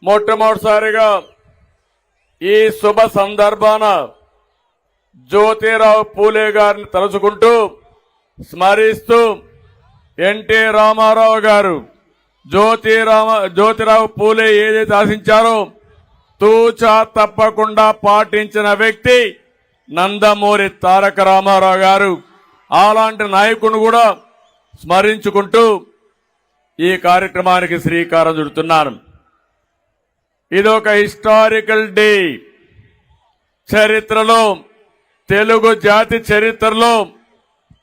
మొట్టమొదటిసారిగా ఈ శుభ సందర్భాన జ్యోతిరావు పూలే గారిని తలుచుకుంటూ స్మరిస్తూ ఎన్టీ రామారావు గారు జ్యోతిరావు పూలే ఏదైతే ఆశించారో తూచా తప్పకుండా పాటించిన వ్యక్తి నందమూరి తారక రామారావు గారు. అలాంటి నాయకుని కూడా స్మరించుకుంటూ ఈ కార్యక్రమానికి శ్రీకారం చుడుతున్నాను. ఇదొక హిస్టారికల్ డే. చరిత్రలో, తెలుగు జాతి చరిత్రలో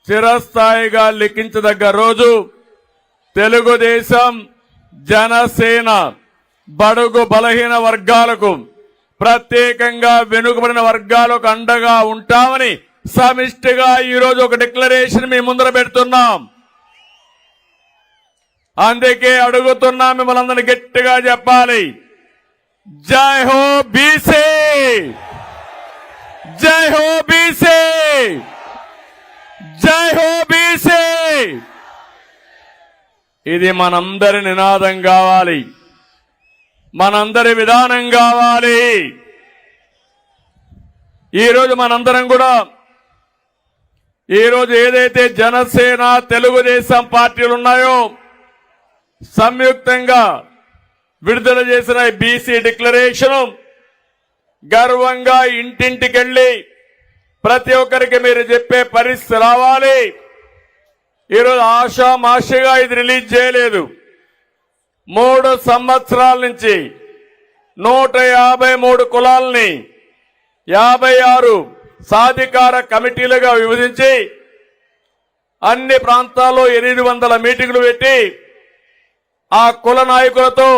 చిరస్థాయిగా లిఖించదగ్గ రోజు. తెలుగుదేశం, జనసేన బడుగు బలహీన వర్గాలకు, ప్రత్యేకంగా వెనుకబడిన వర్గాలకు అండగా ఉంటామని సమిష్టిగా ఈరోజు ఒక డిక్లరేషన్ మీ ముందర పెడుతున్నాం. అందుకే అడుగుతున్నా, మిమ్మల్ని అందరినీ గట్టిగా చెప్పాలి, జై హో బీసీ, జై హో బీసీ, జై హో బీసీ. ఇది మనందరి నినాదం కావాలి, మనందరి విధానం కావాలి. ఈరోజు మనందరం కూడా ఈరోజు ఏదైతే జనసేన, తెలుగుదేశం పార్టీలు ఉన్నాయో సంయుక్తంగా విడుదల చేసిన బీసీ డిక్లరేషన్ గర్వంగా ఇంటింటికెళ్లి ప్రతి ఒక్కరికి మీరు చెప్పే పరిస్థితి రావాలి. ఈరోజు ఆషామాషిగా ఇది రిలీజ్ చేయలేదు. 3 సంవత్సరాల నుంచి 153 కులాలని 56 సాధికార కమిటీలుగా విభజించి అన్ని ప్రాంతాల్లో 800 మీటింగులు పెట్టి ఆ కుల నాయకులతో,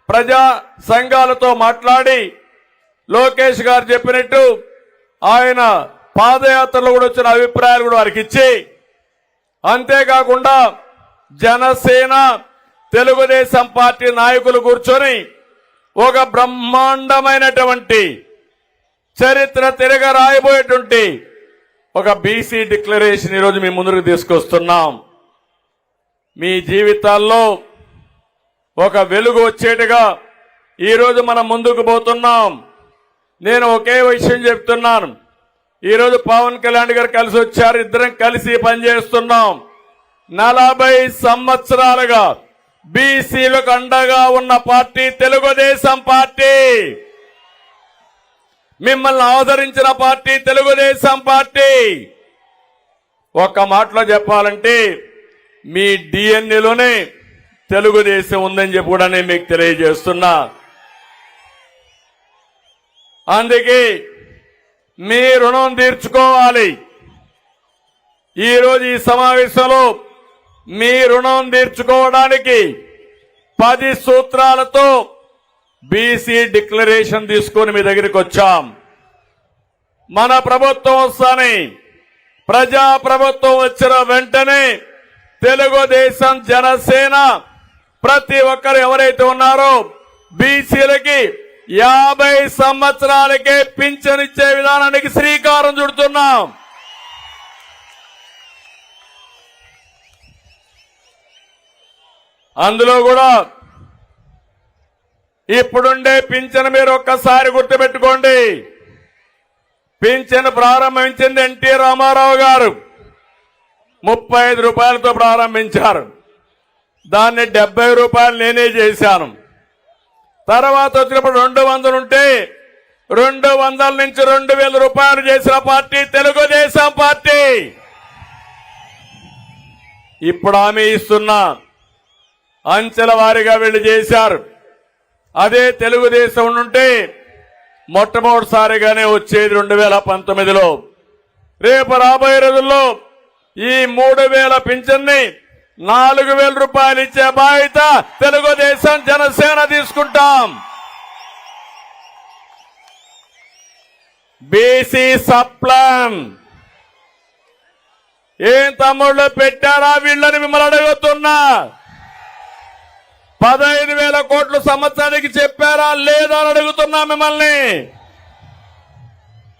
ప్రజా సంఘాలతో మాట్లాడి లోకేష్ గారు చెప్పినట్టు ఆయన పాదయాత్రలో కూడా వచ్చిన అభిప్రాయాలు కూడా వారికి ఇచ్చి, అంతేకాకుండా జనసేన, తెలుగుదేశం పార్టీ నాయకులు కూర్చొని ఒక బ్రహ్మాండమైనటువంటి చరిత్ర తిరగ రాయబోయేటువంటి ఒక బీసీ డిక్లరేషన్ ఈరోజు మీ ముందుకు తీసుకొస్తున్నాం. మీ జీవితాల్లో ఒక వెలుగు వచ్చేట్టుగా ఈరోజు మనం ముందుకు పోతున్నాం. నేను ఒకే విషయం చెప్తున్నాను. ఈరోజు పవన్ కళ్యాణ్ గారు కలిసి వచ్చారు, ఇద్దరం కలిసి పనిచేస్తున్నాం. 40 సంవత్సరాలుగా బీసీలకు అండగా ఉన్న పార్టీ తెలుగుదేశం పార్టీ. మిమ్మల్ని ఆదరించిన పార్టీ తెలుగుదేశం పార్టీ. ఒక్క మాటలో చెప్పాలంటే మీ డిఎన్ఏలోనే తెలుగుదేశం ఉందని చెప్పి కూడా నేను మీకు తెలియజేస్తున్నా. అందుకే మీ రుణం తీర్చుకోవాలి. ఈరోజు ఈ సమావేశంలో మీ రుణం తీర్చుకోవడానికి 10 సూత్రాలతో బీసీ డిక్లరేషన్ తీసుకొని మీ దగ్గరికి వచ్చాం. మన ప్రభుత్వం వస్తానే, ప్రజా ప్రభుత్వం వచ్చిన వెంటనే తెలుగుదేశం, జనసేన ప్రతి ఒక్కరు ఎవరైతే ఉన్నారో బీసీలకి 50 సంవత్సరాలకే పింఛన్ ఇచ్చే విధానానికి శ్రీకారం చుడుతున్నాం. అందులో కూడా ఇప్పుడుండే పింఛన్ మీరు ఒక్కసారి గుర్తుపెట్టుకోండి. పింఛన్ ప్రారంభించింది ఎన్టీ రామారావు గారు 35 రూపాయలతో ప్రారంభించారు. దాన్ని 70 రూపాయలు నేనే చేశాను. తర్వాత వచ్చినప్పుడు 200 ఉంటే 200 నుంచి 2000 రూపాయలు చేసిన పార్టీ తెలుగుదేశం పార్టీ. ఇప్పుడు హామీ ఇస్తున్నా, అంచెల వారీగా వీళ్ళు చేశారు. అదే తెలుగుదేశం ఉంటే మొట్టమొదటిసారిగానే వచ్చేది 2019లో. రేపు రాబోయే రోజుల్లో ఈ 3000 పింఛన్ని 4000 రూపాయలు ఇచ్చే బాధ్యత తెలుగుదేశం, జనసేన తీసుకుంటాం. బీసీ సప్లాన్ ఏం తమ్ముళ్ళు పెట్టారా వీళ్ళని మిమ్మల్ని అడుగుతున్నా. 15,000 కోట్లు సంవత్సరానికి చెప్పారా లేదా అని అడుగుతున్నా మిమ్మల్ని.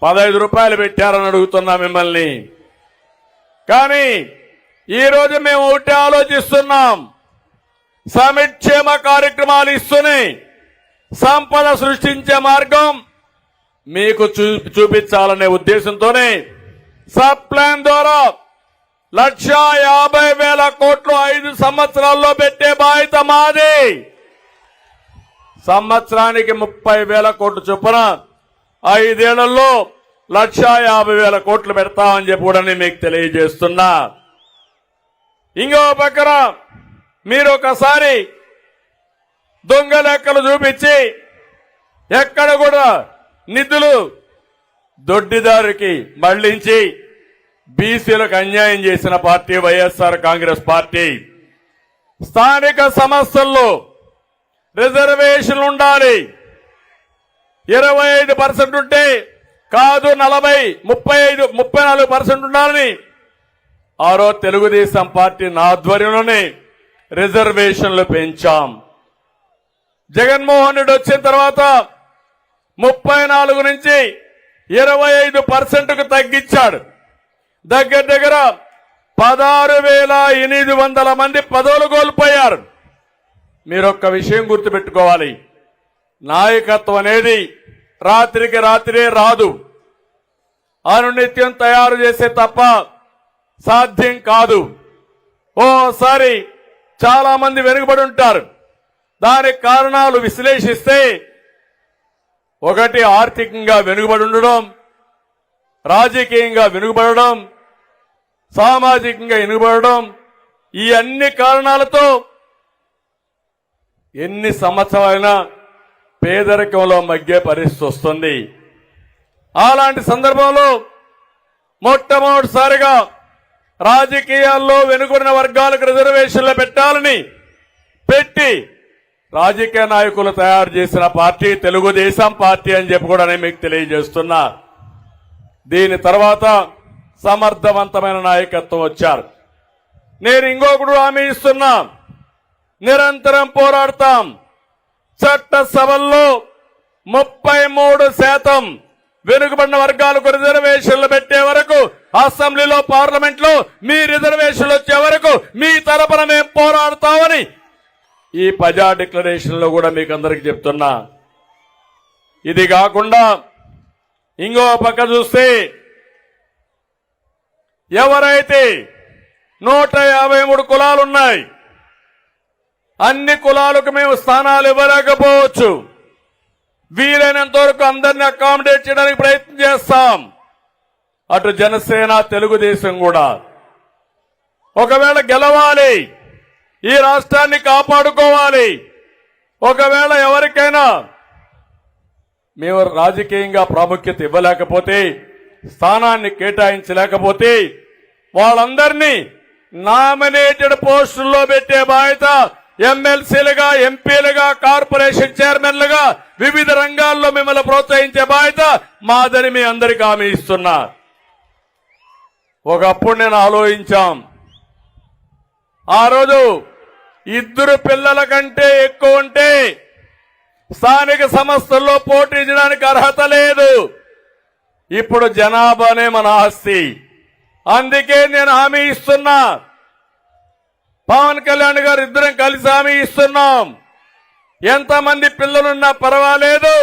15 రూపాయలు పెట్టారని అడుగుతున్నా మిమ్మల్ని. కానీ ఈరోజు మేము ఒకటి ఆలోచిస్తున్నాం, సంక్షేమ కార్యక్రమాలు ఇస్తూనే సంపద సృష్టించే మార్గం మీకు చూపించాలనే ఉద్దేశంతోనే సబ్ ప్లాన్ ద్వారా 1,50,000 కోట్లు 5 సంవత్సరాల్లో పెట్టే బాధ్యత మాది. సంవత్సరానికి 30,000 కోట్లు చొప్పున 5 ఏళ్లలో 1,50,000 కోట్లు పెడతామని చెప్పి కూడా నేను మీకు తెలియజేస్తున్నా. ఇంకో పక్కన మీరు ఒకసారి దొంగ లెక్కలు చూపించి ఎక్కడ కూడా నిధులు దొడ్డిదారికి మళ్లించి బీసీలకు అన్యాయం చేసిన పార్టీ వైఎస్ఆర్ కాంగ్రెస్ పార్టీ. స్థానిక సంస్థల్లో రిజర్వేషన్లు ఉండాలి. 25% ఉంటే కాదు 34% ఉండాలని ఆ రోజు తెలుగుదేశం పార్టీ నా ఆధ్వర్యంలోనే రిజర్వేషన్లు పెంచాం. జగన్మోహన్ రెడ్డి వచ్చిన తర్వాత 34 నుంచి 25%కు తగ్గించాడు. దగ్గర దగ్గర 16,800 మంది పదవులు కోల్పోయారు. మీరొక్క విషయం గుర్తుపెట్టుకోవాలి, నాయకత్వం అనేది రాత్రికి రాత్రే రాదు. అనునిత్యం తయారు చేసే తప్ప సాధ్యం కాదు. ఓసారి చాలా మంది వెనుకబడి ఉంటారు. దానికి కారణాలు విశ్లేషిస్తే ఒకటి ఆర్థికంగా వెనుకబడి ఉండడం, రాజకీయంగా వెనుకబడడం, సామాజికంగా వెనుకబడడం, ఈ అన్ని కారణాలతో ఎన్ని సంవత్సరాలైనా పేదరికంలో మగ్గే పరిస్థితి వస్తుంది. అలాంటి సందర్భంలో మొట్టమొదటిసారిగా రాజకీయాల్లో వెనుకబడిన వర్గాలకు రిజర్వేషన్లు పెట్టాలని పెట్టి రాజకీయ నాయకులు తయారు చేసిన పార్టీ తెలుగుదేశం పార్టీ అని చెప్పి కూడా నేను మీకు తెలియజేస్తున్నా. దీని తర్వాత సమర్థవంతమైన నాయకత్వం వచ్చారు. నేను ఇంకొకడు హామీ ఇస్తున్నా, నిరంతరం పోరాడతాం. చట్టసభల్లో 33% వెనుకబడిన వర్గాలకు రిజర్వేషన్లు పెట్టే వరకు, అసెంబ్లీలో పార్లమెంట్లో మీ రిజర్వేషన్లు వచ్చే వరకు మీ తరపున మేము పోరాడతామని ఈ ప్రజా డిక్లరేషన్ లో కూడా మీకు అందరికి చెప్తున్నా. ఇది కాకుండా ఇంకో పక్క చూస్తే ఎవరైతే 153 కులాలున్నాయి, అన్ని కులాలకు మేము స్థానాలు ఇవ్వలేకపోవచ్చు. వీలైనంత వరకు అందరినీ అకామిడేట్ చేయడానికి ప్రయత్నం చేస్తాం. అటు జనసేన తెలుగుదేశం కూడా ఒకవేళ గెలవాలి, ఈ రాష్ట్రాన్ని కాపాడుకోవాలి. ఒకవేళ ఎవరికైనా మేము రాజకీయంగా ప్రాముఖ్యత ఇవ్వలేకపోతే, స్థానాన్ని కేటాయించలేకపోతే వాళ్ళందరినీ నామినేటెడ్ పోస్టుల్లో పెట్టే బాధ్యత ఎమ్మెల్సీలుగా, ఎంపీలుగా, కార్పొరేషన్ చైర్మన్లుగా వివిధ రంగాల్లో మిమ్మల్ని ప్రోత్సహించే బాధ్యత మాదని మీ అందరికీ హామీ ఇస్తున్నా. ఒకప్పుడు నేను ఆలోచించాం, ఆ రోజు 2 పిల్లల కంటే ఎక్కువ ఉంటే స్థానిక సంస్థల్లో పోటీ చేయడానికి అర్హత లేదు. ఇప్పుడు జనాభానే మన ఆస్తి. అందుకే నేను హామీ ఇస్తున్నా, పవన్ కళ్యాణ్ గారు ఇద్దరం కలిసి హామీ ఇస్తున్నాం. ఎంతమంది పిల్లలున్నా పర్వాలేదు,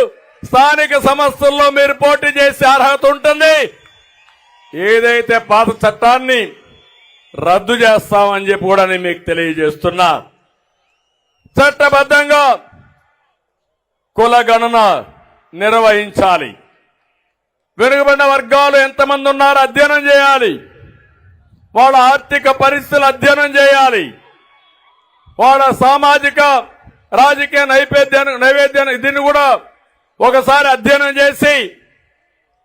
స్థానిక సంస్థల్లో మీరు పోటీ చేసే అర్హత ఉంటుంది. ఏదైతే పాత చట్టాన్ని రద్దు చేస్తామని చెప్పి కూడా నేను మీకు తెలియజేస్తున్నా. చట్టబద్ధంగా కులగణన నిర్వహించాలి. వెనుకబడిన వర్గాలు ఎంతమంది ఉన్నారో అధ్యయనం చేయాలి. వాళ్ళ ఆర్థిక పరిస్థితులు అధ్యయనం చేయాలి. వాళ్ళ సామాజిక రాజకీయ నైవేద్యాన్ని దీన్ని కూడా ఒకసారి అధ్యయనం చేసి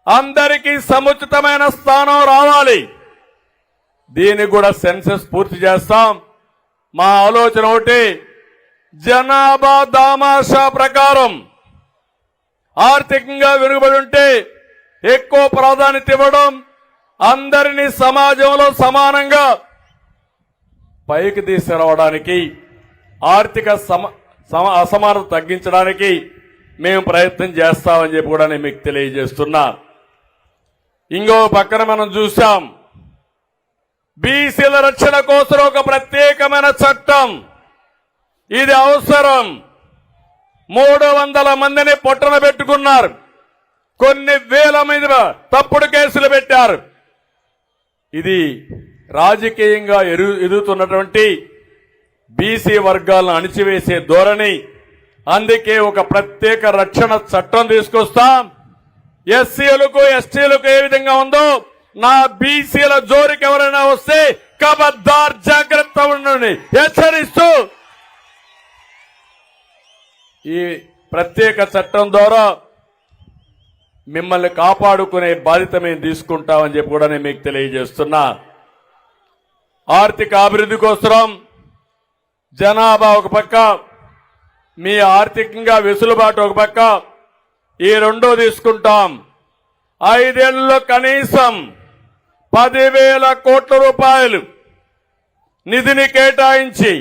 అందరికీ సముచితమైన స్థానం రావాలి. దీనికి కూడా సెన్సస్ పూర్తి చేస్తాం. మా ఆలోచన ఒకటి, జనాభా దామాషా ప్రకారం ఆర్థికంగా వెనుకబడి ఉంటే ఎక్కువ ప్రాధాన్యత ఇవ్వడం, అందరినీ సమాజంలో సమానంగా పైకి తీసుకురావడానికి, ఆర్థిక అసమానత తగ్గించడానికి మేము ప్రయత్నం చేస్తామని చెప్పి కూడా నేను మీకు తెలియజేస్తున్నా. ఇంకో పక్కన మనం చూసాం, బీసీల రక్షణ కోసం ఒక ప్రత్యేకమైన చట్టం, ఇది అవసరం. 300 మందిని పొట్టన పెట్టుకున్నారు. కొన్ని వేల మీద తప్పుడు కేసులు పెట్టారు. ఇది రాజకీయంగా ఎదుగుతున్నటువంటి బీసీ వర్గాలను అణిచివేసే ధోరణి. అందుకే ఒక ప్రత్యేక రక్షణ చట్టం తీసుకొస్తాం. ఎస్సీలకు ఎస్టీలకు ఏ విధంగా ఉందో నా బీసీల జోరికి ఎవరైనా వస్తే ఖబర్దార్ జాగ్రత్త ఉండండి హెచ్చరిస్తూ ఈ ప్రత్యేక చట్టం ద్వారా మిమ్మల్ని కాపాడుకునే బాధ్యత మేము తీసుకుంటామని చెప్పి కూడా నేను మీకు తెలియజేస్తున్నా. ఆర్థిక అభివృద్ధి కోసం జనాభా ఒక పక్క, మీ ఆర్థికంగా వెసులుబాటు ఒక పక్క, ఈ రెండో తీసుకుంటాం. 5 ఏళ్లలో కనీసం 10,000 కోట్ల రూపాయలు నిధిని కేటాయించి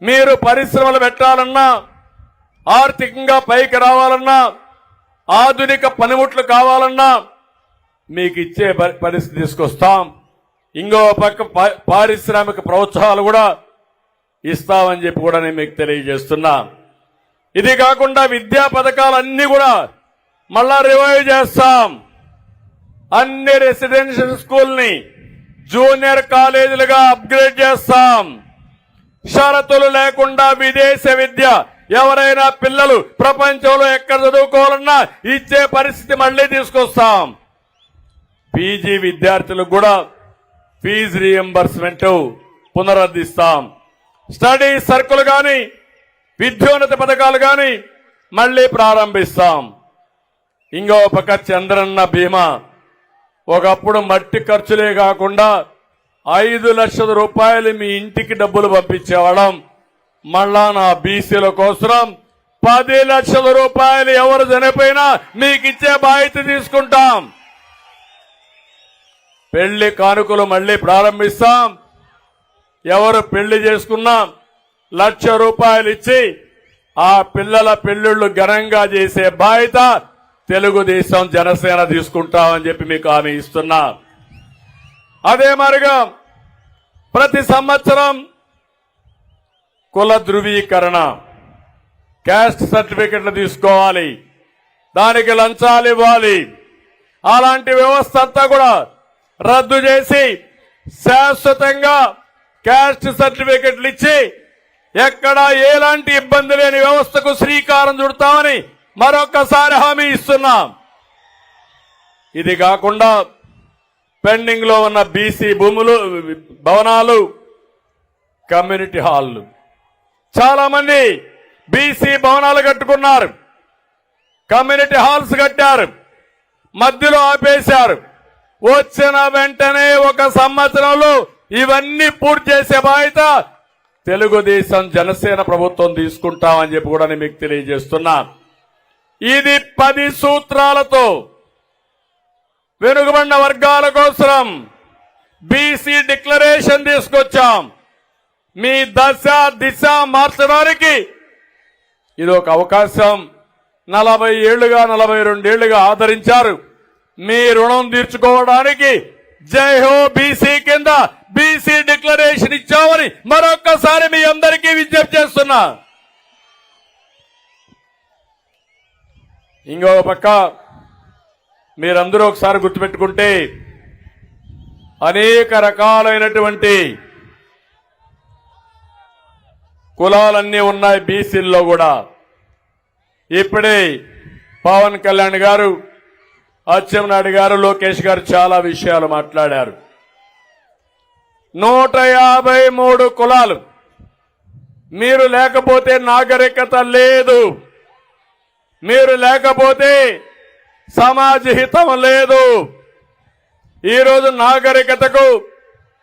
మీరు పరిశ్రమలు పెట్టాలన్నా, ఆర్థికంగా పైకి రావాలన్నా, ఆధునిక పనిముట్లు కావాలన్నా మీకు ఇచ్చే పరిస్థితి తీసుకొస్తాం. ఇంకో పక్క పారిశ్రామిక ప్రోత్సాహాలు కూడా ఇస్తామని చెప్పి కూడా నేను మీకు తెలియజేస్తున్నా. ఇది కాకుండా విద్యా పథకాలన్నీ కూడా మళ్ళా రివైవ్ చేస్తాం. అన్ని రెసిడెన్షియల్ స్కూల్ని జూనియర్ కాలేజీలుగా అప్గ్రేడ్ చేస్తాం. షరతులు లేకుండా విదేశ విద్య ఎవరైనా పిల్లలు ప్రపంచంలో ఎక్కడ చదువుకోవాలన్నా ఇచ్చే పరిస్థితి మళ్లీ తీసుకొస్తాం. పీజీ విద్యార్థులకు కూడా ఫీజు రీఎంబర్స్మెంట్ పునరుద్ధరిస్తాం. స్టడీ సర్కిల్ గాని, విద్యోన్నతి పథకాలు గాని మళ్లీ ప్రారంభిస్తాం. ఇంకో పక్క చంద్రన్న బీమా, ఒకప్పుడు మట్టి ఖర్చులే కాకుండా 5 లక్షల రూపాయలు మీ ఇంటికి డబ్బులు పంపించేవాళ్ళం. మళ్ళా నా బీసీల కోసం 10 లక్షల రూపాయలు ఎవరు చనిపోయినా మీకు ఇచ్చే బాధ్యత తీసుకుంటాం. పెళ్లి కానుకలు మళ్లీ ప్రారంభిస్తాం. ఎవరు పెళ్లి చేసుకున్నా 1,00,000 రూపాయలు ఇచ్చి ఆ పిల్లల పెళ్లిళ్లు ఘనంగా చేసే బాధ్యత తెలుగుదేశం జనసేన తీసుకుంటామని చెప్పి మీకు హామీ ఇస్తున్నా. అదే మరిగా ప్రతి సంవత్సరం కుల ధృవీకరణ, క్యాస్ట్ సర్టిఫికెట్లు తీసుకోవాలి, దానికి లంచాలు ఇవ్వాలి. అలాంటి వ్యవస్థ అంతా కూడా రద్దు చేసి శాశ్వతంగా క్యాస్ట్ సర్టిఫికెట్లు ఇచ్చి ఎక్కడా ఎలాంటి ఇబ్బంది లేని వ్యవస్థకు శ్రీకారం చుడతామని మరొకసారి హామీ ఇస్తున్నాం. ఇది కాకుండా పెండింగ్ లో ఉన్న బీసీ భూములు, భవనాలు, కమ్యూనిటీ హాళ్లు, చాలా మంది బీసీ భవనాలు కట్టుకున్నారు, కమ్యూనిటీ హాల్స్ కట్టారు, మధ్యలో ఆపేశారు. వచ్చిన వెంటనే 1 సంవత్సరంలో ఇవన్నీ పూర్తి చేసే బాధ్యత తెలుగుదేశం జనసేన ప్రభుత్వం తీసుకుంటామని చెప్పి కూడా నేను మీకు తెలియజేస్తున్నా. ఇది 10 సూత్రాలతో వెనుకబడిన వర్గాల కోసం బీసీ డిక్లరేషన్ తీసుకొచ్చాం. మీ దశ దిశ మార్చడానికి ఇది ఒక అవకాశం. 40 ఏళ్లుగా 42 ఏళ్లుగా ఆదరించారు. మీ రుణం తీర్చుకోవడానికి జై హో బీసీ కింద బీసీ డిక్లరేషన్ ఇచ్చామని మరొక్కసారి మీ అందరికీ విజ్ఞప్తి చేస్తున్నా. ఇంకో పక్క మీరందరూ ఒకసారి గుర్తుపెట్టుకుంటే అనేక రకాలైనటువంటి కులాలన్నీ ఉన్నాయి బీసీల్లో కూడా. ఇప్పుడే పవన్ కళ్యాణ్ గారు, అచ్చెన్నాయుడు గారు, లోకేష్ గారు చాలా విషయాలు మాట్లాడారు. 153 కులాలు. మీరు లేకపోతే నాగరికత లేదు, మీరు లేకపోతే సమాజ హితం లేదు. ఈరోజు నాగరికతకు,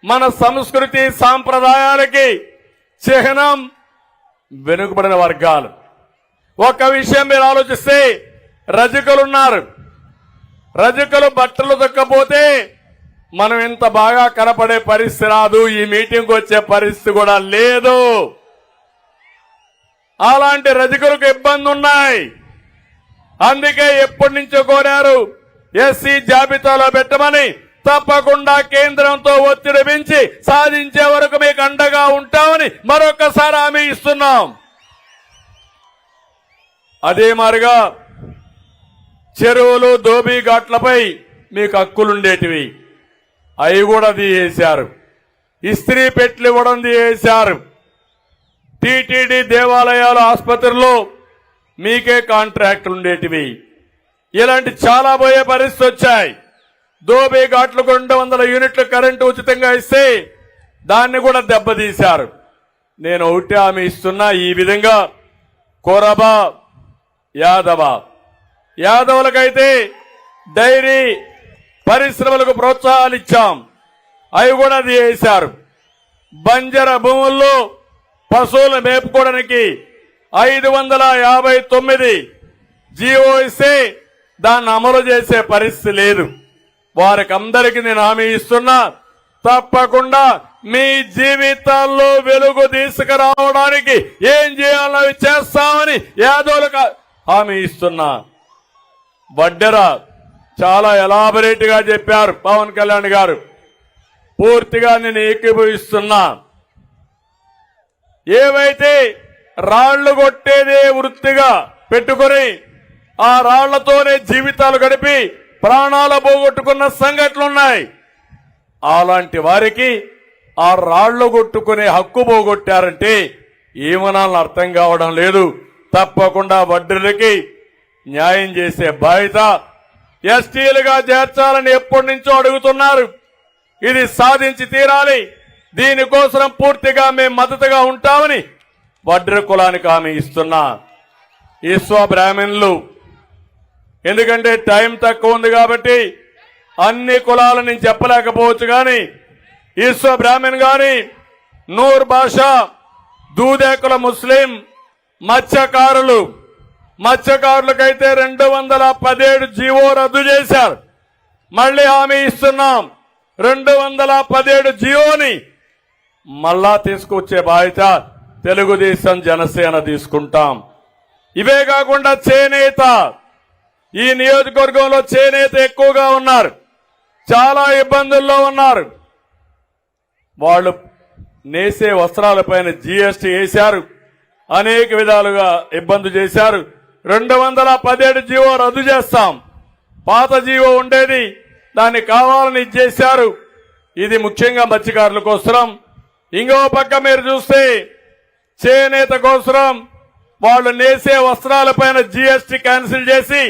మన సంస్కృతి సాంప్రదాయాలకి చిహ్నం వెనుకబడిన వర్గాలు. ఒక విషయం మీరు ఆలోచిస్తే, రజకులున్నారు. రజకులు బట్టలు దొక్కపోతే మనం ఇంత బాగా కనపడే పరిస్థితి రాదు, ఈ మీటింగ్కి వచ్చే పరిస్థితి కూడా లేదు. అలాంటి రజకులకు ఇబ్బంది ఉన్నాయి. అందుకే ఎప్పటి నుంచో కోరారు ఎస్సీ జాబితాలో పెట్టమని. తప్పకుండా కేంద్రంతో ఒత్తిడి పెంచి సాధించే వరకు మీకు అండగా ఉంటామని మరొకసారి హామీ ఇస్తున్నాం. అదే మారిగా చెరువులు దోబీ ఘాట్లపై మీకు హక్కులుండేటివి, అవి కూడా తీసేశారు. ఇస్త్రీ పెట్లు ఇవ్వడం తీసేశారు. టీటీడీ దేవాలయాలు ఆసుపత్రుల్లో మీకే కాంట్రాక్టులు ఉండేటివి. ఇలాంటి చాలా పోయే పరిస్థితి వచ్చాయి. దోబీ ఘాట్లకు 200 యూనిట్ల కరెంటు ఉచితంగా ఇస్తే దాన్ని కూడా దెబ్బతీశారు. నేను ఒకటి హామీ ఇస్తున్నా, ఈ విధంగా కొరబా యాదవులకైతే డైరీ పరిశ్రమలకు ప్రోత్సాహాలు ఇచ్చాం, అవి కూడా తీసేశారు. బంజర భూముల్లో పశువులు మేపుకోవడానికి 559 జీవో ఇస్తే దాన్ని అమలు చేసే పరిస్థితి లేదు. వారికి అందరికీ నేను హామీ ఇస్తున్నా, తప్పకుండా మీ జీవితాల్లో వెలుగు తీసుకురావడానికి ఏం చేయాలో అవి చేస్తామని యాదవులకు హామీ ఇస్తున్నా. వడ్డెర చాలా ఎలాబరేట్ గా చెప్పారు పవన్ కళ్యాణ్ గారు, పూర్తిగా నేను ఏకీభవిస్తున్నా. ఏవైతే రాళ్లు కొట్టేదే వృత్తిగా పెట్టుకుని ఆ రాళ్లతోనే జీవితాలు గడిపి ప్రాణాలు పోగొట్టుకున్న సంఘటనలున్నాయి. అలాంటి వారికి ఆ రాళ్లు కొట్టుకునే హక్కు పోగొట్టారంటే ఏమనాలని అర్థం కావడం లేదు. తప్పకుండా వడ్డీలకి న్యాయం చేసే బాధ్యత ఎస్టీలుగా చేర్చాలని ఎప్పటి నుంచో అడుగుతున్నారు. ఇది సాధించి తీరాలి. దీనికోసం పూర్తిగా మేము మద్దతుగా ఉంటామని వడ్డీ కులానికి హామీ ఇస్తున్నా. ఈశ్వ బ్రాహ్మణులు, ఎందుకంటే టైం తక్కువ ఉంది కాబట్టి అన్ని కులాలు నేను చెప్పలేకపోవచ్చు, కానీ ఈశ్వ బ్రాహ్మణ్ గాని, నూర్ భాషా, దూదేకుల ముస్లిం, మత్స్యకారులకైతే 217 జీవో రద్దు చేశారు. మళ్లీ హామీ ఇస్తున్నాం, 217 జీవోని మళ్ళా తీసుకొచ్చే బాధ్యత తెలుగుదేశం జనసేన తీసుకుంటాం. ఇవే కాకుండా చేనేత, ఈ నియోజకవర్గంలో చేనేత ఎక్కువగా ఉన్నారు, చాలా ఇబ్బందుల్లో ఉన్నారు. వాళ్ళు నేసే వస్త్రాలపైన జీఎస్టీ వేశారు, అనేక విధాలుగా ఇబ్బంది చేశారు. 217 జీవో రద్దు చేస్తాం. పాత జీవో ఉండేది, దాన్ని కావాలని ఇచ్చేశారు. ఇది ముఖ్యంగా మత్స్యకారుల కోసం. ఇంకో పక్క మీరు చూస్తే చేనేత కోసం వాళ్ళు నేసే వస్త్రాలపైన జీఎస్టీ క్యాన్సిల్ చేసి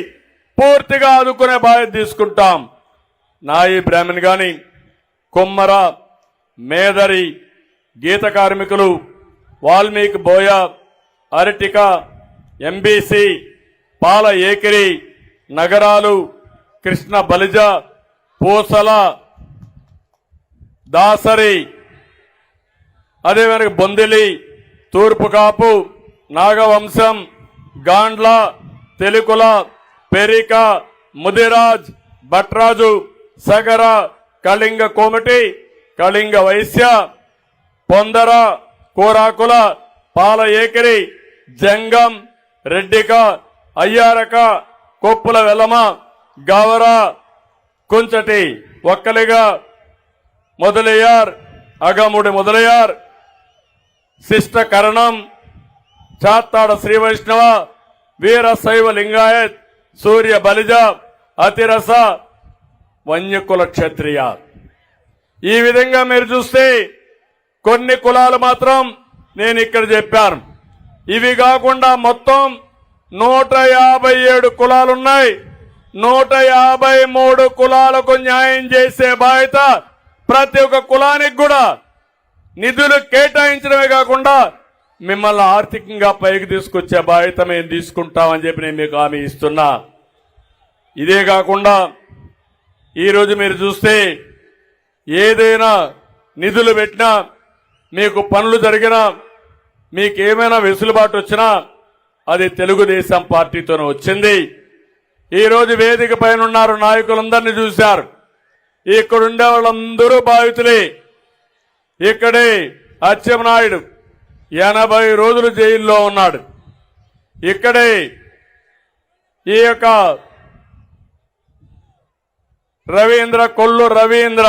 పూర్తిగా ఆదుకునే బాధ్యత తీసుకుంటాం. నాయి బ్రాహ్మణ్ గాని, కుమ్మర, మేదరి, గీత కార్మికులు, వాల్మీకి బోయ, అరటిక, ఎంబీసీ, పాల ఏకిరి, నగరాలు, కృష్ణ బలిజ, పూసల, దాసరి, అదేవిధంగా బొందిలి, తూర్పు కాపు, నాగవంశం, గాండ్ల, తెలుకుల, పెరిక, ముదిరాజ్, భట్రాజు, సగర, కళింగ కోమటి, కళింగ వైశ్య, పొందర, కోరాకుల, పాల ఏకిరి, జంగం, రెడ్డిక, అయ్యారక, కొప్పుల వెలమ, గవర, కుంచటి, ఒక్కలిగా, మొదలయ్యార్, అగముడి మొదలయ్యార్, శిష్ట కరణం, చాత్తాడ శ్రీ వైష్ణవ, వీర శైవ లింగాయత్, సూర్య బలిజ, అతిరస, వన్యకుల క్షత్రియ. ఈ విధంగా మీరు చూస్తే కొన్ని కులాలు మాత్రం నేను ఇక్కడ చెప్పాను. ఇవి కాకుండా మొత్తం 157 కులాలున్నాయి. 153 కులాలకు న్యాయం చేసే బాధ్యత ప్రతి ఒక్క కులానికి కూడా నిధులు కేటాయించడమే కాకుండా మిమ్మల్ని ఆర్థికంగా పైకి తీసుకొచ్చే బాధ్యత మేము తీసుకుంటామని చెప్పి నేను మీకు హామీ ఇస్తున్నా. ఇదే కాకుండా ఈరోజు మీరు చూస్తే ఏదైనా నిధులు పెట్టినా, మీకు పనులు జరిగినా, మీకేమైనా వెసులుబాటు వచ్చినా అది తెలుగుదేశం పార్టీతోనే వచ్చింది. ఈరోజు వేదిక పైన ఉన్నారు, నాయకులందరినీ చూశారు. ఇక్కడుండే వాళ్ళందరూ బాధితులే. ఇక్కడే అచ్చెన్నాయుడు 80 రోజులు జైల్లో ఉన్నాడు. ఇక్కడే ఈ యొక్క కొల్లు రవీంద్ర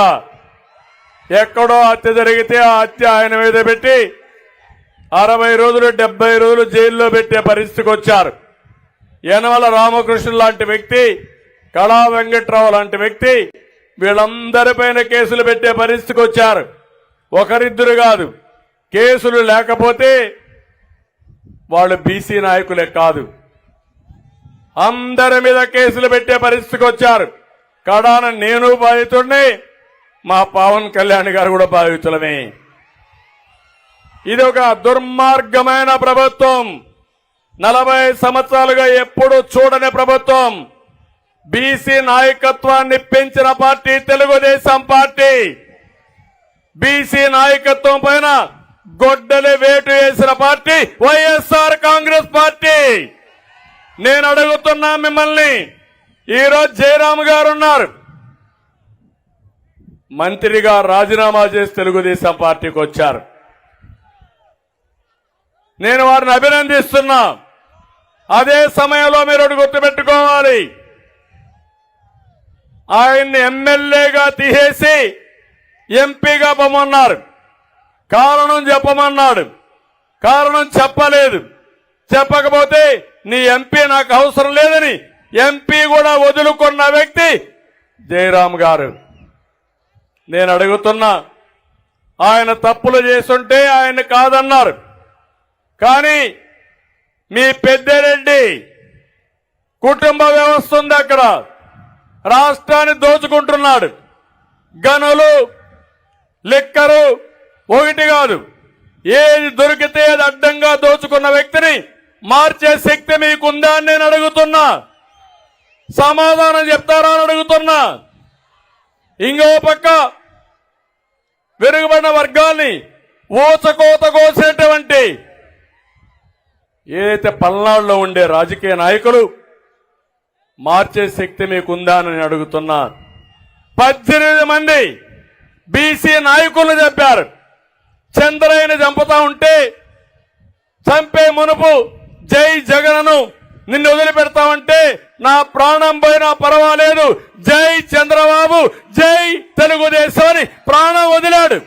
ఎక్కడో హత్య జరిగితే ఆ హత్య ఆయన మీద పెట్టి 60 రోజులు 70 రోజులు జైల్లో పెట్టే పరిస్థితికి వచ్చారు. యనమల రామకృష్ణ లాంటి వ్యక్తి, కళా వెంకట్రావు లాంటి వ్యక్తి, వీళ్ళందరిపైన కేసులు పెట్టే పరిస్థితికి వచ్చారు. ఒకరిద్దరు కాదు, కేసులు లేకపోతే వాళ్ళు బీసీ నాయకులే కాదు, అందరి మీద కేసులు పెట్టే పరిస్థితికి వచ్చారు. కడాన నేను బాధితుడిని, మా పవన్ కళ్యాణ్ గారు కూడా బాధితులమే. ఇది ఒక దుర్మార్గమైన ప్రభుత్వం. 40 సంవత్సరాలుగా ఎప్పుడూ చూడని ప్రభుత్వం. బీసీ నాయకత్వాన్ని పెంచిన పార్టీ తెలుగుదేశం పార్టీ. బీసీ నాయకత్వం పైన గొడ్డలి వేటు వేసిన పార్టీ వైఎస్ఆర్ కాంగ్రెస్ పార్టీ. నేను అడుగుతున్నా మిమ్మల్ని, ఈరోజు జయరాం గారు ఉన్నారు, మంత్రిగా రాజీనామా చేసి తెలుగుదేశం పార్టీకి వచ్చారు. నేను వారిని అభినందిస్తున్నా. అదే సమయంలో మీరు గుర్తుపెట్టుకోవాలి, ఆయన్ని ఎమ్మెల్యేగా తీసేసి ఎంపీగా పొమ్మన్నారు. కారణం చెప్పమన్నాడు, కారణం చెప్పలేదు. చెప్పకపోతే నీ ఎంపీ నాకు అవసరం లేదని ఎంపీ కూడా వదులుకున్న వ్యక్తి జయరాం గారు. నేను అడుగుతున్నా, ఆయన తప్పులు చేస్తుంటే ఆయన కాదన్నారు, కానీ మీ పెద్దిరెడ్డి కుటుంబ వ్యవస్థ ఉంది, అక్కడ రాష్ట్రాన్ని దోచుకుంటున్నాడు. గనులు, లిక్కరు ఒకటి కాదు, ఏది దొరికితే అది అడ్డంగా దోచుకున్న వ్యక్తిని మార్చే శక్తి మీకుందా అని నేను అడుగుతున్నా. సమాధానం చెప్తారా అని అడుగుతున్నా. ఇంకో పక్క వెనుకబడిన వర్గాల్ని ఊచకోత కోసినటువంటి ఏదైతే పల్నాడులో ఉండే రాజకీయ నాయకులు మార్చే శక్తి మీకుందా అని అడుగుతున్నా. 18 మంది బీసీ నాయకులు చెప్పారు, చంద్రయ్యని చంపుతా ఉంటే చంపే మునుపు జై జగన్ను నిన్ను వదిలిపెడతామంటే నా ప్రాణం పోయినా పర్వాలేదు, జై చంద్రబాబు, జై తెలుగుదేశం అని ప్రాణం వదిలాడు.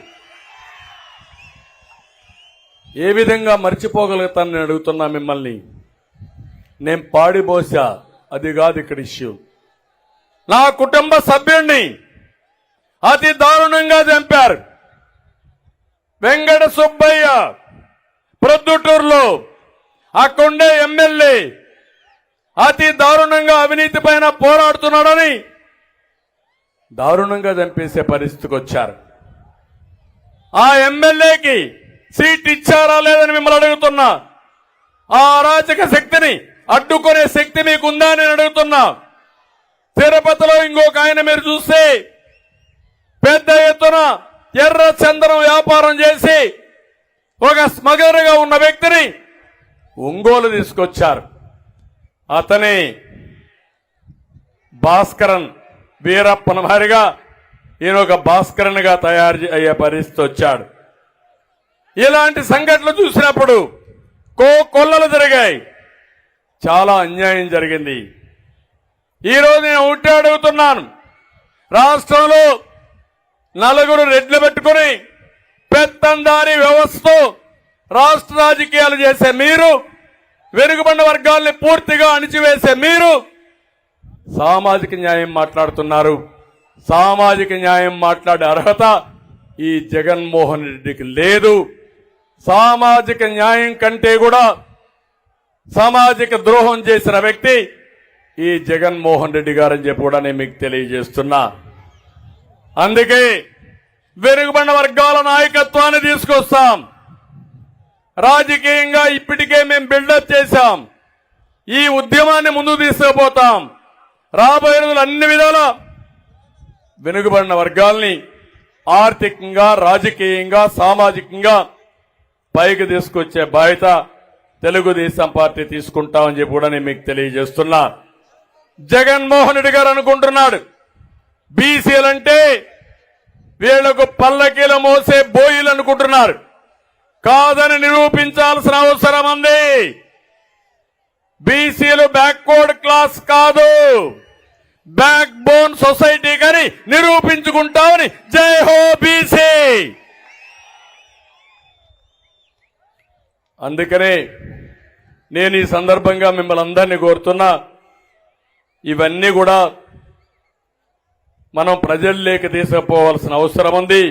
ఏ విధంగా మర్చిపోగలుగుతానని అడుగుతున్నా మిమ్మల్ని. నేను పాడిపోసా, అది కాదు ఇక్కడ ఇష్యూ. నా కుటుంబ సభ్యుణ్ణి అతి దారుణంగా చంపారు. వెంకట సుబ్బయ్య ప్రొద్దుటూరులో అక్కడుండే ఎమ్మెల్యే అతి దారుణంగా అవినీతి పైన పోరాడుతున్నాడని దారుణంగా చంపేసే పరిస్థితికి వచ్చారు. ఆ ఎమ్మెల్యేకి సీట్ ఇచ్చారా లేదని మిమ్మల్ని అడుగుతున్నా. ఆ అరాచక శక్తిని అడ్డుకునే శక్తి మీకుందా అని అడుగుతున్నా. తిరుపతిలో ఇంకొక ఆయన మీరు చూస్తే పెద్ద ఎత్తున ఎర్ర చందనం వ్యాపారం చేసి ఒక స్మగ్లర్గా ఉన్న వ్యక్తిని ఒంగోలు తీసుకొచ్చారు. అతని భాస్కరన్ వీరప్పన మారిగా ఈయన ఒక భాస్కరన్ గా తయారు అయ్యే పరిస్థితి వచ్చాడు. ఇలాంటి సంఘటనలు చూసినప్పుడు కొల్లలు జరిగాయి, చాలా అన్యాయం జరిగింది. ఈరోజు నేను ఒకటే అడుగుతున్నాను, రాష్ట్రంలో 4 రెడ్లు పెట్టుకుని పెత్తందారీ వ్యవస్థతో రాష్ట్ర రాజకీయాలు చేసే మీరు, వెనుకబడిన వర్గాల్ని పూర్తిగా అణిచివేసే మీరు సామాజిక న్యాయం మాట్లాడుతున్నారు. సామాజిక న్యాయం మాట్లాడే అర్హత ఈ జగన్మోహన్ రెడ్డికి లేదు. సామాజిక న్యాయం కంటే కూడా సామాజిక ద్రోహం చేసిన వ్యక్తి ఈ జగన్మోహన్ రెడ్డి గారని చెప్పి కూడా నేను మీకు తెలియజేస్తున్నా. అందుకే వెనుకబడిన వర్గాల నాయకత్వాన్ని తీసుకొస్తాం. రాజకీయంగా ఇప్పటికే మేము బిల్డప్ చేశాం. ఈ ఉద్యమాన్ని ముందుకు తీసుకుపోతాం. రాబోయే రోజులు అన్ని విధాల వెనుకబడిన వర్గాల్ని ఆర్థికంగా, రాజకీయంగా, సామాజికంగా పైకి తీసుకొచ్చే బాధ్యత తెలుగుదేశం పార్టీ తీసుకుంటామని చెప్పి కూడా నేను మీకు తెలియజేస్తున్నా. జగన్మోహన్ రెడ్డి గారు అనుకుంటున్నాడు బీసీలంటే వీళ్లకు పల్లకీల మోసే బోయిలు అనుకుంటున్నారు. కాదని నిరూపించాల్సిన అవసరం ఉంది. బీసీలు బ్యాక్వర్డ్ క్లాస్ కాదు, బ్యాక్ బోన్ సొసైటీ కానీ నిరూపించుకుంటామని జై హో బీసీ. అందుకనే నేను ఈ సందర్భంగా మిమ్మల్ని అందరినీ కోరుతున్నా, ఇవన్నీ కూడా మనం ప్రజల్లోకి తీసుకుపోవాల్సిన అవసరం ఉంది.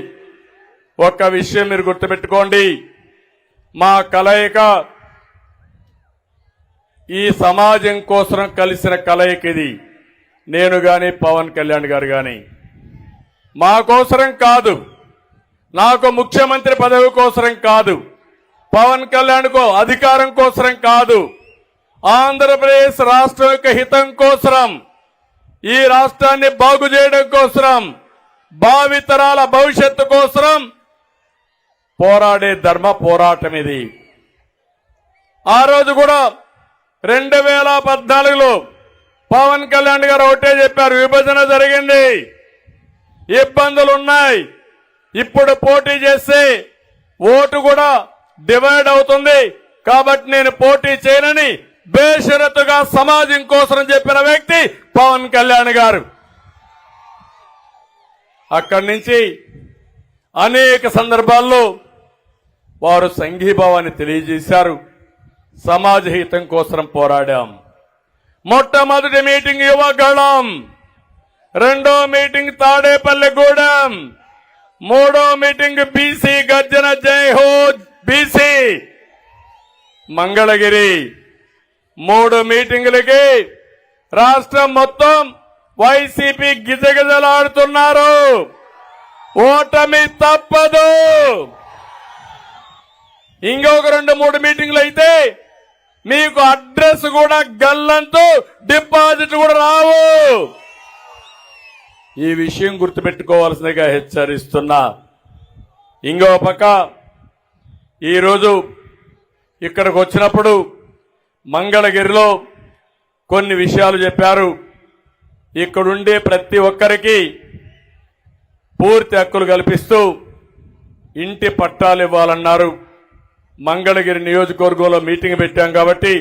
ఒక్క విషయం మీరు గుర్తుపెట్టుకోండి, మా కలయిక ఈ సమాజం కోసం కలిసిన కలయిక ఇది. నేను గాని పవన్ కళ్యాణ్ గారు గాని మా కోసరం కాదు, నాకు ముఖ్యమంత్రి పదవి కోసరం కాదు, పవన్ కళ్యాణ్ కో అధికారం కోసరం కాదు, ఆంధ్రప్రదేశ్ రాష్ట్రం యొక్క హితం కోసరం, ఈ రాష్ట్రాన్ని బాగు చేయడం కోసరం, భావితరాల భవిష్యత్తు కోసరం పోరాడే ధర్మ పోరాటం ఇది. ఆ రోజు కూడా 2014లో పవన్ కళ్యాణ్ గారు ఒకటే చెప్పారు, విభజన జరిగింది, ఇబ్బందులు ఉన్నాయి, ఇప్పుడు పోటీ చేస్తే ఓటు కూడా డివైడ్ అవుతుంది, కాబట్టి నేను పోటీ చేయనని బేషరతుగా సమాజం కోసం చెప్పిన వ్యక్తి పవన్ కళ్యాణ్ గారు. అక్కడి నుంచి అనేక సందర్భాల్లో వారు సంఘీభావాన్ని తెలియజేశారు. సమాజ హితం కోసం పోరాడాం. మొట్టమొదటి మీటింగ్ యువగళం, రెండో మీటింగ్ తాడేపల్లిగూడెం, మూడో మీటింగ్ బీసీ గర్జన జై హో బీసీ మంగళగిరి. 3 మీటింగులకి రాష్ట్రం మొత్తం వైసీపీ గిజగిజలాడుతున్నారు. ఓటమి తప్పదు. ఇంకొక 2-3 మీటింగులు అయితే మీకు అడ్రస్ కూడా గల్లంతో డిపాజిట్ కూడా రావు. ఈ విషయం గుర్తుపెట్టుకోవాల్సిందిగా హెచ్చరిస్తున్నా. ఇంకో పక్క ఈరోజు ఇక్కడికి వచ్చినప్పుడు మంగళగిరిలో కొన్ని విషయాలు చెప్పారు. ఇక్కడుండే ప్రతి ఒక్కరికి పూర్తి హక్కులు కల్పిస్తూ ఇంటి పట్టాలు ఇవ్వాలన్నారు. మంగళగిరి నియోజకవర్గంలో మీటింగ్ పెట్టాం కాబట్టి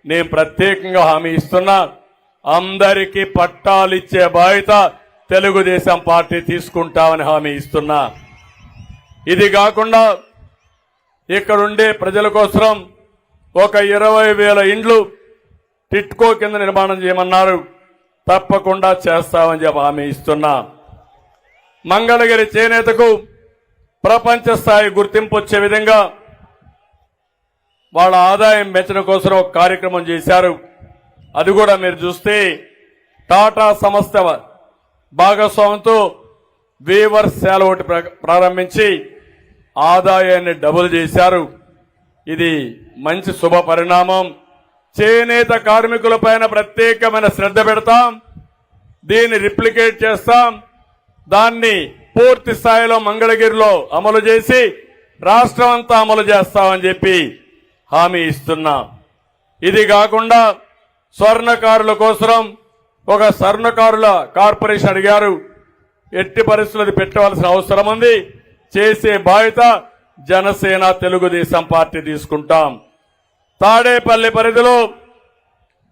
నేను ప్రత్యేకంగా హామీ ఇస్తున్నా, అందరికీ పట్టాలిచ్చే బాధ్యత తెలుగుదేశం పార్టీ తీసుకుంటామని హామీ ఇస్తున్నా. ఇది కాకుండా ఇక్కడుండే ప్రజల కోసం ఒక 20,000 ఇండ్లు టిట్కో కింద నిర్మాణం చేయమన్నారు. తప్పకుండా చేస్తామని చెప్పి హామీ ఇస్తున్నా. మంగళగిరి చేనేతకు ప్రపంచ స్థాయి గుర్తింపు వచ్చే విధంగా వాళ్ళ ఆదాయం పెంచడం కోసం ఒక కార్యక్రమం చేశారు. అది కూడా మీరు చూస్తే టాటా సంస్థ భాగస్వామ్యంతో వీవర్స్ శాల ఒకటి ప్రారంభించి ఆదాయాన్ని డబుల్ చేశారు. ఇది మంచి శుభ పరిణామం. చేనేత కార్మికులపైన ప్రత్యేకమైన శ్రద్ధ పెడతాం, దీన్ని రిప్లికేట్ చేస్తాం, దాన్ని పూర్తి స్థాయిలో మంగళగిరిలో అమలు చేసి రాష్ట్రం అంతా అమలు చేస్తామని చెప్పి హామీ ఇస్తున్నా. ఇది కాకుండా స్వర్ణకారుల కోసం ఒక స్వర్ణకారుల కార్పొరేషన్ అడిగారు. ఎట్టి పరిస్థితులు పెట్టవలసిన అవసరం ఉంది. చేసే బాధ్యత జనసేన తెలుగుదేశం పార్టీ తీసుకుంటాం. తాడేపల్లి పరిధిలో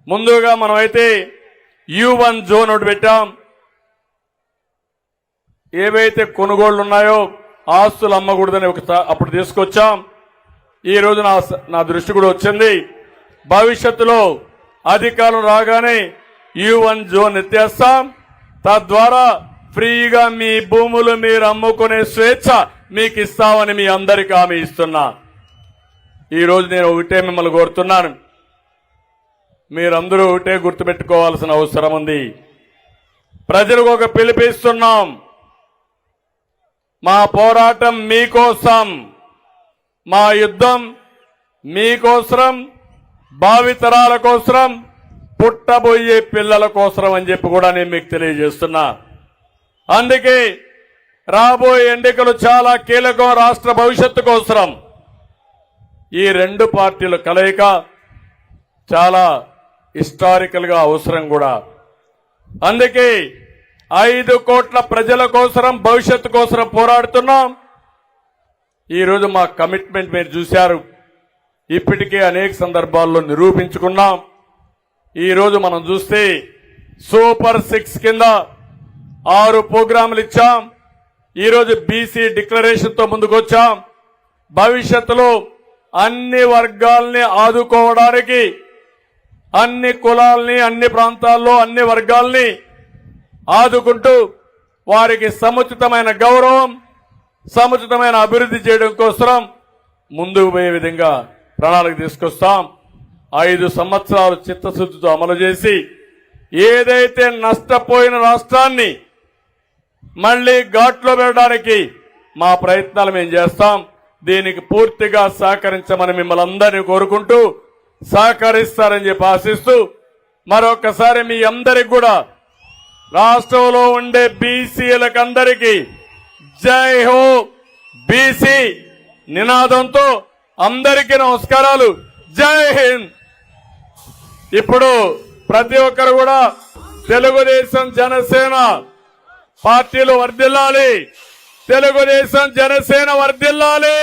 ముందుగా మనమైతే U1 జోన్ ఒకటి పెట్టాం. ఏవైతే కొనుగోళ్లు ఉన్నాయో ఆస్తులు అమ్మకూడదని అప్పుడు తీసుకొచ్చాం. ఈ రోజు నా దృష్టి కూడా వచ్చింది. భవిష్యత్తులో అధికారులు రాగానే U1 జోన్ ఎత్తేస్తాం. తద్వారా ఫ్రీగా మీ భూములు మీరు అమ్ముకునే స్వేచ్ఛ మీకు ఇస్తామని మీ అందరికీ హామీ ఇస్తున్నా. ఈ రోజు నేను ఒకటే మిమ్మల్ని కోరుతున్నాను, మీరందరూ ఒకటే గుర్తుపెట్టుకోవాల్సిన అవసరం ఉంది. ప్రజలకు ఒక పిలుపిస్తున్నాం, మా పోరాటం మీకోసం, మా యుద్ధం మీకోసం, భావితరాల కోసం, పుట్టబోయే పిల్లల కోసం అని చెప్పి కూడా నేను మీకు తెలియజేస్తున్నా. అందుకే రాబోయే ఎన్నికలు చాలా కీలకం రాష్ట్ర భవిష్యత్తు కోసం. ఈ 2 పార్టీల కలయిక చాలా హిస్టారికల్ గా అవసరం కూడా. అందుకే 5 కోట్ల ప్రజల కోసం, భవిష్యత్తు కోసం పోరాడుతున్నాం. ఈరోజు మా కమిట్మెంట్ మీరు చూశారు. ఇప్పటికే అనేక సందర్భాల్లో నిరూపించుకున్నాం. ఈరోజు మనం చూస్తే సూపర్ 6 కింద 6 ప్రోగ్రాములు ఇచ్చాం. ఈరోజు బీసీ డిక్లరేషన్ తో ముందుకొచ్చాం. భవిష్యత్తులో అన్ని వర్గాల్ని ఆదుకోవడానికి అన్ని కులాల్ని అన్ని ప్రాంతాల్లో అన్ని వర్గాల్ని ఆదుకుంటూ వారికి సముచితమైన గౌరవం సముచితమైన అభివృద్ధి చేయడం కోసం ముందుకు పోయే విధంగా ప్రణాళిక తీసుకొస్తాం. 5 సంవత్సరాలు చిత్తశుద్ధితో అమలు చేసి ఏదైతే నష్టపోయిన రాష్ట్రాన్ని మళ్లీ ఘాట్లో పెట్టడానికి మా ప్రయత్నాలు మేము చేస్తాం. దీనికి పూర్తిగా సహకరించమని మిమ్మల్ని అందరినీ కోరుకుంటూ సహకరిస్తారని చెప్పి ఆశిస్తూ మరొకసారి మీ అందరికి కూడా రాష్ట్రంలో ఉండే బీసీలకు అందరికీ జై హో బీసీ నినాదంతో అందరికీ నమస్కారాలు. జై హింద్. ఇప్పుడు ప్రతి ఒక్కరు కూడా తెలుగుదేశం జనసేన పార్టీలు వర్ధిల్లాలి. తెలుగుదేశం జనసేన వర్ధిల్లాలి.